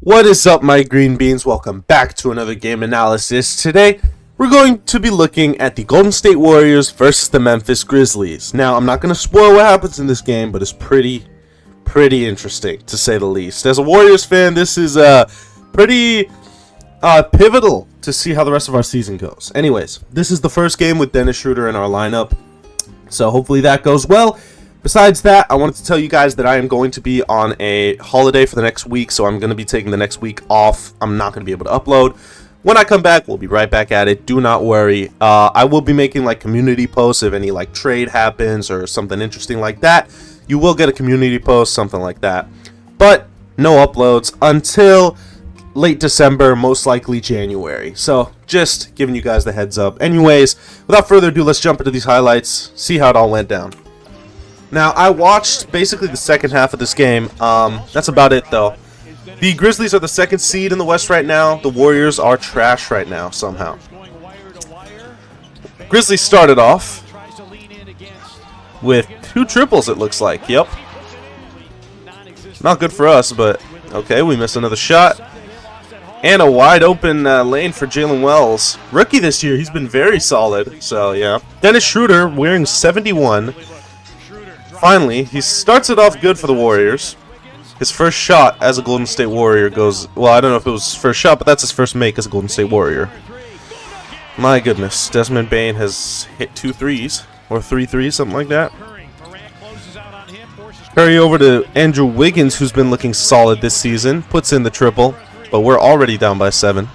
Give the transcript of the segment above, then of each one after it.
What is up, my green beans? Welcome back to another game analysis. Today, we're going to be looking at the Golden State Warriors versus the Memphis Grizzlies. Now, I'm not going to spoil what happens in this game, but it's pretty interesting, to say the least. As a Warriors fan, this is pretty pivotal to see how the rest of our season goes. Anyways, this is the first game with Dennis Schroeder in our lineup, so hopefully that goes well. Besides that, I wanted to tell you guys that I am going to be on a holiday for the next week, so I'm going to be taking the next week off. I'm not going to be able to upload. When I come back, we'll be right back at it. Do not worry. I will be making like community posts if any like trade happens or something interesting like that. You will get a community post, something like that. But no uploads until late December, most likely January. So just giving you guys the heads up. Anyways, without further ado, let's jump into these highlights, see how it all went down. Now, I watched basically the second half of this game. That's about it, though. The Grizzlies are the second seed in the West right now. The Warriors are trash right now, somehow. Grizzlies started off with 2 triples, it looks like. Yep. Not good for us, but okay, we missed another shot. And a wide open lane for Jalen Wells. Rookie this year, he's been very solid. So, yeah. Dennis Schroeder wearing 71. Finally, he starts it off good for the Warriors. His first shot as a Golden State Warrior goes... Well, I don't know if it was his first shot, but that's his first make as a Golden State Warrior. My goodness, Desmond Bane has hit 2 threes, or 3 threes, something like that. Curry over to Andrew Wiggins, who's been looking solid this season. Puts in the triple, but we're already down by 7.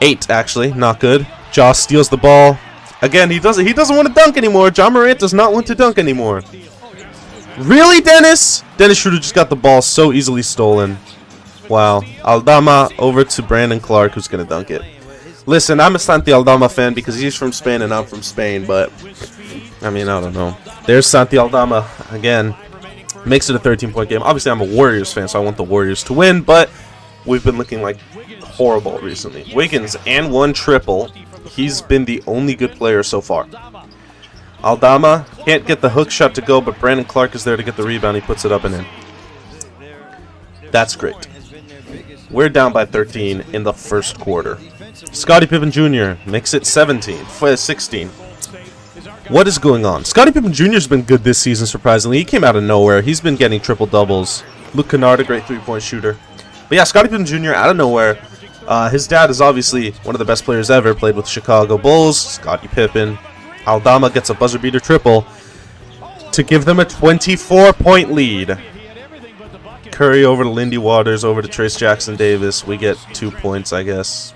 8, actually, not good. Ja steals the ball. Again, he doesn't want to dunk anymore. Ja Morant does not want to dunk anymore. Really, Dennis? Dennis Schroeder just got the ball so easily stolen. Wow. Aldama over to Brandon Clark, who's going to dunk it. Listen, I'm a Santi Aldama fan because he's from Spain and I'm from Spain, but, I mean, I don't know. There's Santi Aldama again. Makes it a 13-point game. Obviously, I'm a Warriors fan, so I want the Warriors to win, but we've been looking like horrible recently. Wiggins and 1 triple. He's been the only good player so far. Aldama can't get the hook shot to go, but Brandon Clark is there to get the rebound. He puts it up and in. That's great. We're down by 13 in the first quarter. Scottie Pippen Jr. makes it 16. What is going on? Scottie Pippen Jr. has been good this season, surprisingly. He came out of nowhere. He's been getting triple-doubles. Luke Kennard, a great 3-point shooter. But yeah, Scottie Pippen Jr. out of nowhere. His dad is obviously one of the best players ever, played with the Chicago Bulls, Scottie Pippen. Aldama gets a buzzer beater triple to give them a 24-point lead. Curry over to Lindy Waters, over to Trace Jackson Davis. We get 2 points, I guess.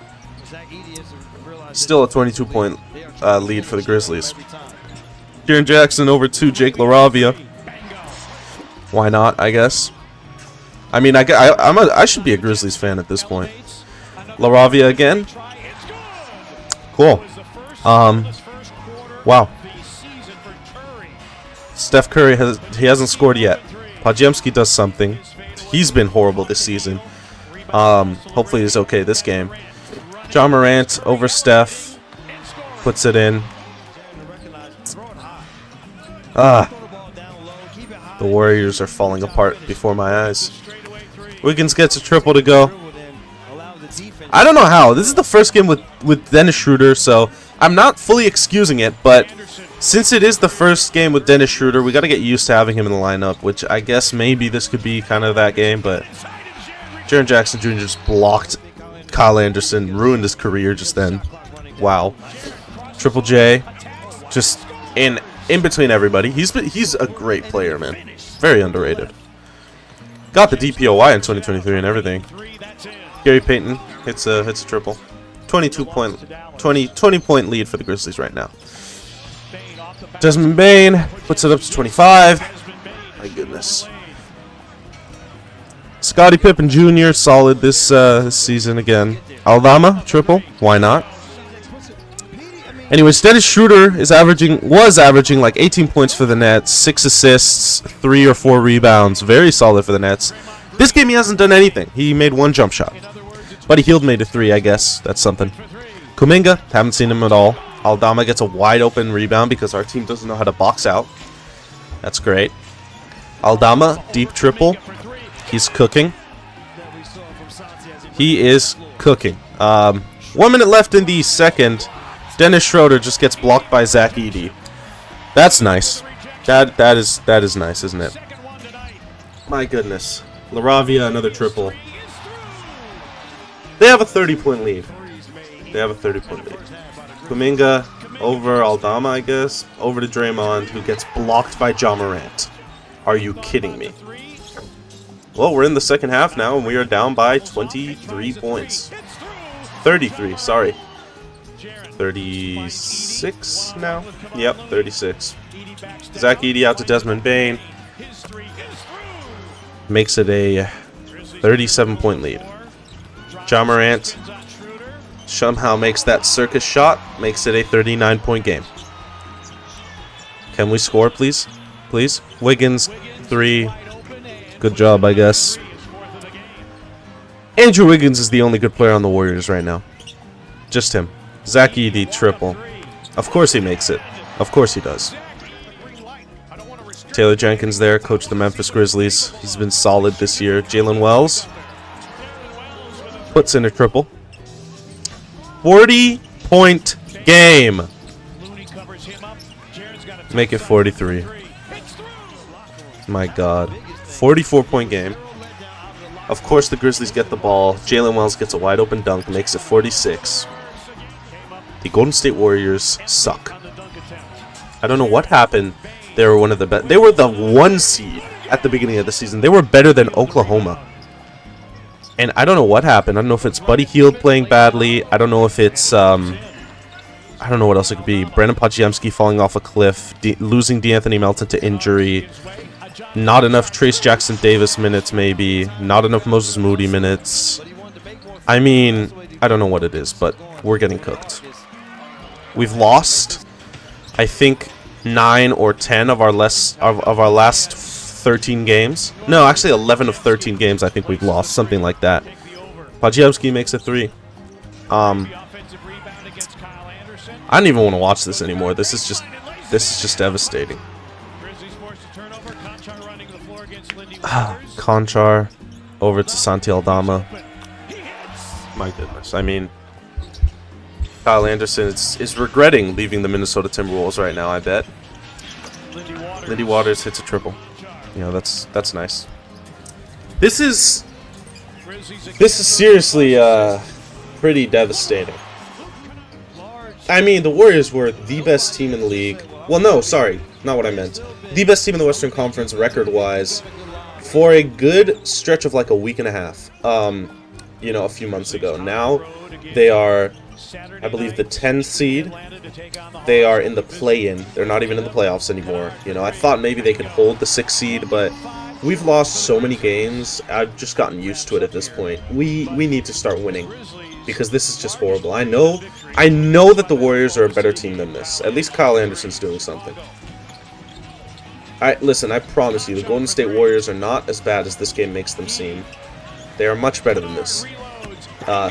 Still a 22-point lead for the Grizzlies. Jaren Jackson over to Jake LaRavia. Why not, I guess? I mean, I should be a Grizzlies fan at this point. LaRavia again. Cool. Wow. Steph Curry hasn't scored yet. Podziemski does something. He's been horrible this season. Hopefully he's okay this game. Ja Morant over Steph. Puts it in. The Warriors are falling apart before my eyes. Wiggins gets a triple to go. I don't know how. This is the first game with Dennis Schroeder, so I'm not fully excusing it, but since it is the first game with Dennis Schroeder, we got to get used to having him in the lineup, which I guess maybe this could be kind of that game, but Jaren Jackson Jr. just blocked Kyle Anderson, ruined his career just then. Wow. Triple J, just in between everybody. He's a great player, man. Very underrated. Got the DPOY in 2023 and everything. Gary Payton hits a triple. 20-point lead for the Grizzlies right now. Desmond Bane puts it up to 25. My goodness. Scottie Pippen Jr. solid this season again. Aldama triple. Why not? Anyways, Dennis Schroeder was averaging like 18 points for the Nets, 6 assists, 3 or 4 rebounds. Very solid for the Nets. This game he hasn't done anything. He made 1 jump shot. Buddy Hield made a 3, I guess. That's something. Kuminga, haven't seen him at all. Aldama gets a wide open rebound because our team doesn't know how to box out. That's great. Aldama, deep triple. He's cooking. He is cooking. 1 minute left in the second. Dennis Schroeder just gets blocked by Zach Edey. That's nice. That is nice, isn't it? My goodness. LaRavia, another triple. They have a 30-point lead. Kuminga over Aldama, I guess. Over to Draymond, who gets blocked by Ja Morant. Are you kidding me? Well, we're in the second half now, and we are down by 23 points. 33, sorry. 36 now? Yep, 36. Zach Edey out to Desmond Bane. Makes it a 37-point lead. Ja Morant somehow makes that circus shot. Makes it a 39-point game. Can we score, please? Please? Wiggins, 3. Good job, I guess. Andrew Wiggins is the only good player on the Warriors right now. Just him. Zach Edey, triple. Of course he makes it. Of course he does. Taylor Jenkins there, coach of the Memphis Grizzlies. He's been solid this year. Jalen Wells puts in a triple. 40-point game. Make it 43. My God. 44-point game. Of course the Grizzlies get the ball. Jalen Wells gets a wide open dunk. Makes it 46. The Golden State Warriors suck. I don't know what happened. They were one of the best. They were the 1 seed at the beginning of the season. They were better than Oklahoma. And I don't know what happened. I don't know if it's Buddy Hield playing badly. I don't know if it's I don't know what else it could be. Brandon Podziemski falling off a cliff, losing DeAnthony Melton to injury. Not enough Trace Jackson Davis minutes, maybe. Not enough Moses Moody minutes. I mean, I don't know what it is, but we're getting cooked. We've lost, I think, 9 or 10 of our last 13 games. No, actually 11 of 13 games I think we've lost, something like that. Podziemski makes a 3. I don't even want to watch this anymore. This is just devastating. Conchar over to Santi Aldama. My goodness. I mean, Kyle Anderson is regretting leaving the Minnesota Timberwolves right now, I bet. Lindy Waters hits a triple. You know, that's nice. This is seriously pretty devastating. I mean, the Warriors were the best team in the league. Well, no, sorry, not what I meant. The best team in the Western Conference record-wise for a good stretch of like a week and a half. You know, a few months ago. Now they are, I believe, the 10th seed. They are in the play-in. They're not even in the playoffs anymore. You know, I thought maybe they could hold the 6th seed, but we've lost so many games. I've just gotten used to it at this point. We need to start winning because this is just horrible. I know that the Warriors are a better team than this. At least Kyle Anderson's doing something. Listen, I promise you, the Golden State Warriors are not as bad as this game makes them seem. They are much better than this.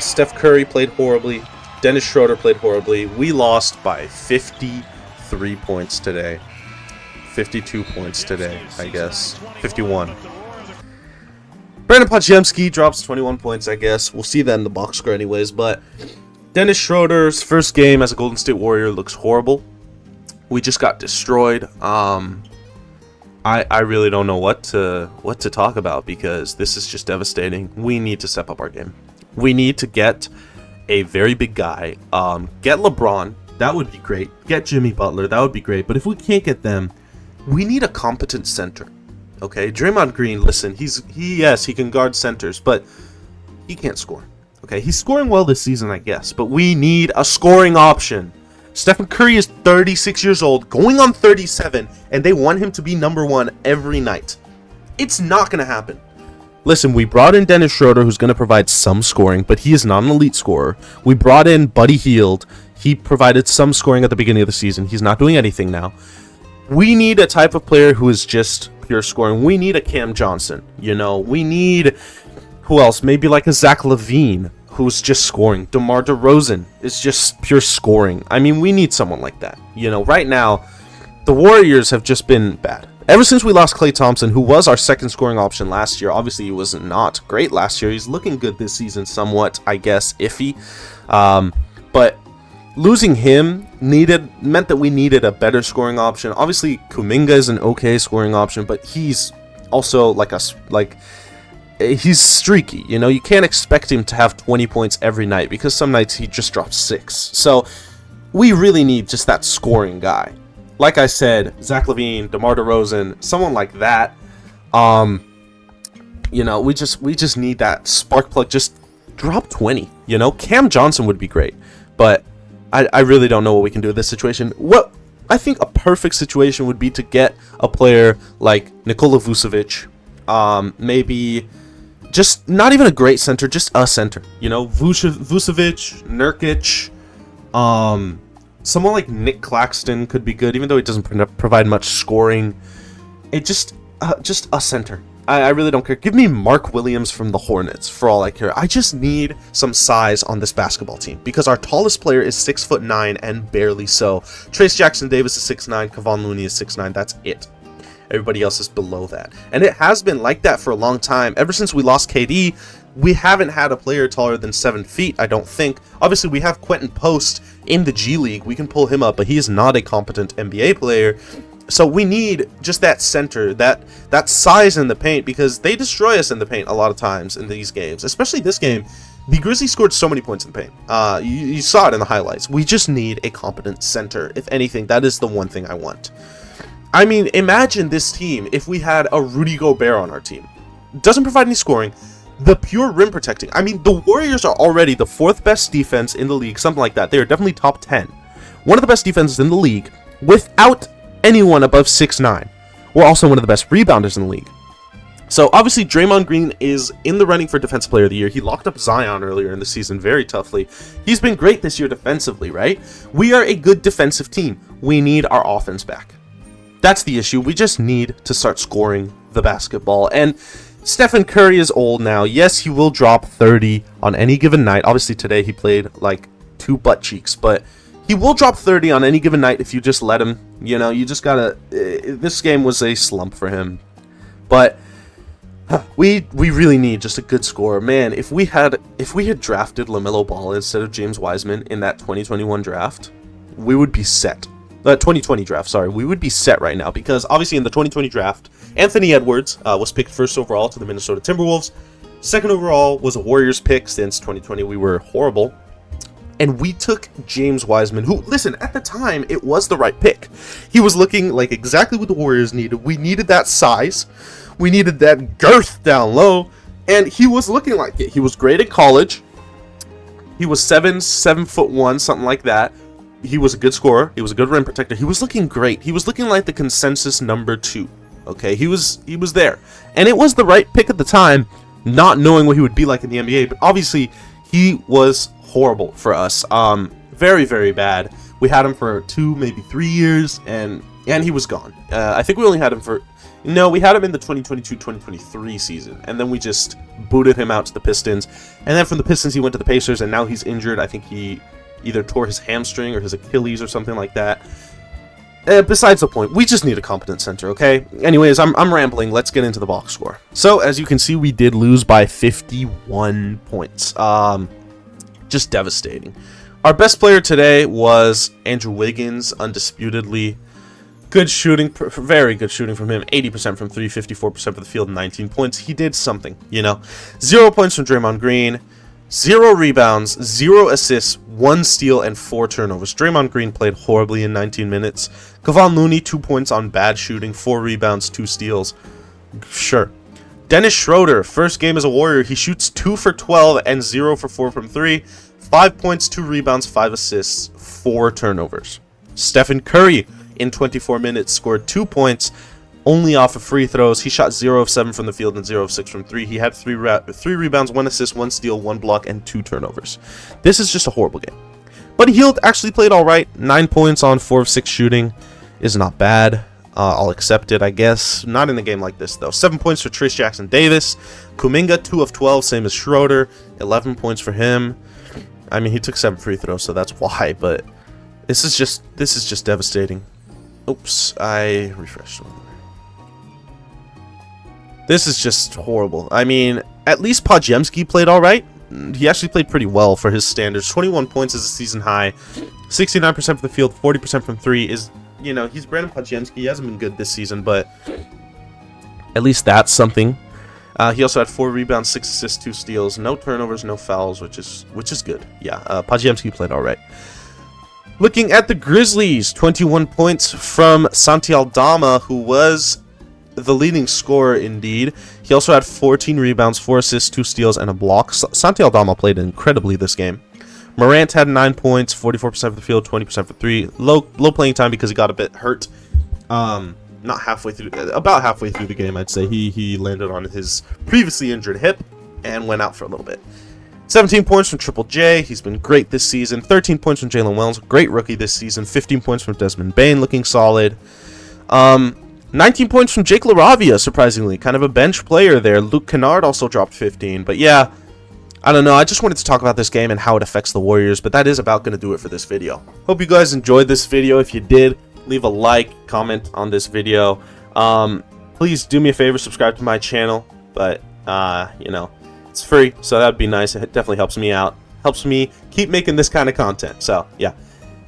Steph Curry played horribly. Dennis Schroeder played horribly. We lost by 53 points today. 52 points today, I guess. 51. Brandon Podziemski drops 21 points, I guess. We'll see that in the box score anyways, but Dennis Schroeder's first game as a Golden State Warrior looks horrible. We just got destroyed. I really don't know what to talk about because this is just devastating. We need to step up our game. We need to get a very big guy. Get LeBron. That would be great. Get Jimmy Butler. That would be great. But if we can't get them, we need a competent center. Okay? Draymond Green, listen, he can guard centers, but he can't score. Okay? He's scoring well this season, I guess, but we need a scoring option. Stephen Curry is 36 years old, going on 37, and they want him to be number 1 every night. It's not going to happen. Listen, we brought in Dennis Schroeder, who's going to provide some scoring, but he is not an elite scorer. We brought in Buddy Hield. He provided some scoring at the beginning of the season. He's not doing anything now. We need a type of player who is just pure scoring. We need a Cam Johnson, you know. We need, who else? Maybe like a Zach LaVine, who's just scoring. DeMar DeRozan is just pure scoring. I mean, we need someone like that. You know, right now, the Warriors have just been bad. Ever since we lost Klay Thompson, who was our second scoring option last year, obviously he was not great last year. He's looking good this season, somewhat, I guess, iffy. But losing him meant that we needed a better scoring option. Obviously, Kuminga is an okay scoring option, but he's also he's streaky. You know, you can't expect him to have 20 points every night because some nights he just drops 6. So we really need just that scoring guy. Like I said, Zach LaVine, DeMar DeRozan, someone like that. You know, we just need that spark plug. Just drop 20. You know, Cam Johnson would be great, but I really don't know what we can do in this situation. What I think a perfect situation would be to get a player like Nikola Vucevic, maybe just not even a great center, just a center. You know, Vucevic, Nurkic, someone like Nick Claxton could be good, even though he doesn't provide much scoring. It just a center. I really don't care. Give me Mark Williams from the Hornets for all I care. I just need some size on this basketball team because our tallest player is 6'9" and barely so. Trace Jackson Davis is 6'9", Kevon Looney is 6'9". That's it. Everybody else is below that, and it has been like that for a long time. Ever since we lost KD, we haven't had a player taller than 7 feet. I don't think. Obviously, we have Quentin Post in the G League. We can pull him up, but he is not a competent NBA player. So we need just that center, that size in the paint, because they destroy us in the paint a lot of times in these games. Especially this game, the Grizzlies scored so many points in the paint. You saw it in the highlights. We just need a competent center. If anything, that is the one thing I want. I mean, imagine this team if we had a Rudy Gobert on our team. Doesn't provide any scoring. The pure rim protecting. I mean, the Warriors are already the 4th best defense in the league, something like that. They are definitely top 10. One of the best defenses in the league without anyone above 6'9". We're also one of the best rebounders in the league. So obviously Draymond Green is in the running for Defensive Player of the Year. He locked up Zion earlier in the season very toughly. He's been great this year defensively, right? We are a good defensive team. We need our offense back. That's the issue. We just need to start scoring the basketball. And Stephen Curry is old now. Yes, he will drop 30 on any given night. Obviously today he played like 2 butt cheeks, but he will drop 30 on any given night if you just let him. You know, you just gotta... This game was a slump for him. But we really need just a good scorer. Man, if we had drafted LaMelo Ball instead of James Wiseman in that 2021 draft, we would be set. 2020 draft, sorry. We would be set right now because obviously in the 2020 draft, Anthony Edwards was picked 1st overall to the Minnesota Timberwolves. 2nd overall was a Warriors pick. Since 2020, we were horrible. And we took James Wiseman, who, listen, at the time, it was the right pick. He was looking like exactly what the Warriors needed. We needed that size. We needed that girth down low. And he was looking like it. He was great at college. He was 7'1", something like that. He was a good scorer. He was a good rim protector. He was looking great. He was looking like the consensus number 2. Okay, he was there. And it was the right pick at the time, not knowing what he would be like in the NBA. But obviously, he was horrible for us. Very, very bad. We had him for 2, maybe 3 years, and he was gone. I think we only had him for... No, we had him in the 2022-2023 season, and then we just booted him out to the Pistons. And then from the Pistons, he went to the Pacers, and now he's injured. I think he either tore his hamstring or his Achilles or something like that. Besides the point, we just need a competent center, okay? Anyways, I'm rambling. Let's get into the box score. So, as you can see, we did lose by 51 points. Just devastating. Our best player today was Andrew Wiggins, undisputedly. Good shooting, very good shooting from him. 80% from 3, 54% for the field, 19 points. He did something, you know. 0 points from Draymond Green, 0 rebounds, 0 assists, 1 steal, and 4 turnovers. Draymond Green played horribly in 19 minutes. Kevon Looney, 2 points on bad shooting, 4 rebounds, 2 steals. Sure. Dennis Schroeder, first game as a Warrior, he shoots 2 for 12 and 0 for 4 from 3. 5 points, 2 rebounds, 5 assists, 4 turnovers. Stephen Curry, in 24 minutes, scored 2 points, only off of free throws. He shot 0 of 7 from the field and 0 of 6 from 3. He had 3 rebounds, 1 assist, 1 steal, 1 block, and 2 turnovers. This is just a horrible game. Buddy Hield actually played alright. 9 points on 4 of 6 shooting is not bad. I'll accept it, I guess. Not in a game like this, though. 7 points for Trace Jackson Davis. Kuminga, 2 of 12, same as Schroeder. 11 points for him. I mean, he took 7 free throws, so that's why, but this is just devastating. Oops, I refreshed. This is just horrible. I mean, at least Podziemski played all right. He actually played pretty well for his standards. 21 points is a season high. 69% from the field, 40% from 3 is, you know, he's Brandon Podziemski. He hasn't been good this season, but at least that's something. He also had 4 rebounds, 6 assists, 2 steals, no turnovers, no fouls, which is good. Yeah, Podziemski played all right. Looking at the Grizzlies, 21 points from Santi Aldama, who was the leading scorer indeed. He also had 14 rebounds, 4 assists, 2 steals, and a block. Santi Aldama played incredibly this game. Morant had 9 points, 44% of the field, 20% for 3. Low playing time because he got a bit hurt. Not halfway through, about halfway through the game, I'd say. He landed on his previously injured hip and went out for a little bit. 17 points from Triple J. He's been great this season. 13 points from Jalen Wells. Great rookie this season. 15 points from Desmond Bane, looking solid. 19 points from Jake LaRavia, surprisingly. Kind of a bench player there. Luke Kennard also dropped 15. But yeah, I don't know. I just wanted to talk about this game and how it affects the Warriors. But that is about going to do it for this video. Hope you guys enjoyed this video. If you did, leave a like, comment on this video. Please do me a favor, subscribe to my channel. But, you know, it's free, so that would be nice. It definitely helps me out. Helps me keep making this kind of content. So, yeah.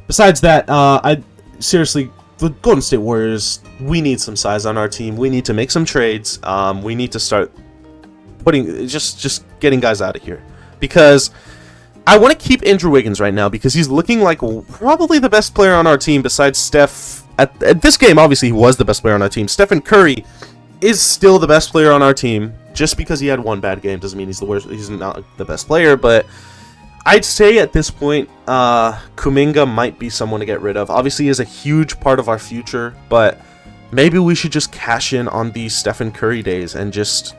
Besides that, I seriously, the Golden State Warriors, we need some size on our team. We need to make some trades. We need to start putting, just getting guys out of here. Because I want to keep Andrew Wiggins right now because he's looking like probably the best player on our team besides Steph. At this game, obviously, he was the best player on our team. Stephen Curry is still the best player on our team. Just because he had one bad game doesn't mean he's the worst. He's not the best player, but I'd say at this point, Kuminga might be someone to get rid of. Obviously, he is a huge part of our future, but maybe we should just cash in on these Stephen Curry days and just,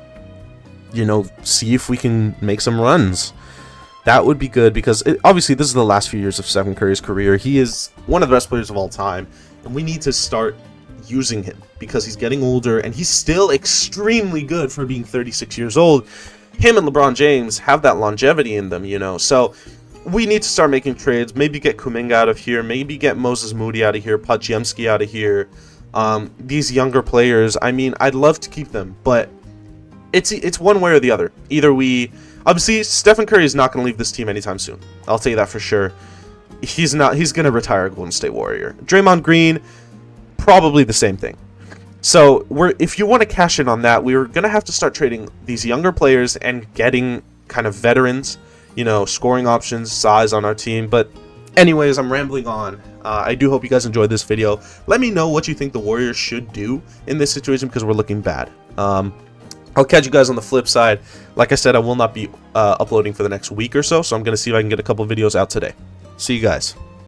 you know, see if we can make some runs. That would be good because obviously this is the last few years of Stephen Curry's career. He is one of the best players of all time, and we need to start using him because he's getting older and he's still extremely good for being 36 years old. Him and LeBron James have that longevity in them, you know, so we need to start making trades. Maybe get Kuminga out of here, maybe get Moses Moody out of here, Podziemski out of here. These younger players, I mean, I'd love to keep them, but it's one way or the other. Either we, obviously Stephen Curry is not going to leave this team anytime soon. I'll tell you that for sure. He's going to retire a Golden State Warrior. Draymond Green, probably the same thing. So if you want to cash in on that, we're going to have to start trading these younger players and getting kind of veterans, you know, scoring options, size on our team. But anyways, I'm rambling on. I do hope you guys enjoyed this video. Let me know what you think the Warriors should do in this situation because we're looking bad. I'll catch you guys on the flip side. Like I said, I will not be uploading for the next week or so, so I'm going to see if I can get a couple videos out today. See you guys.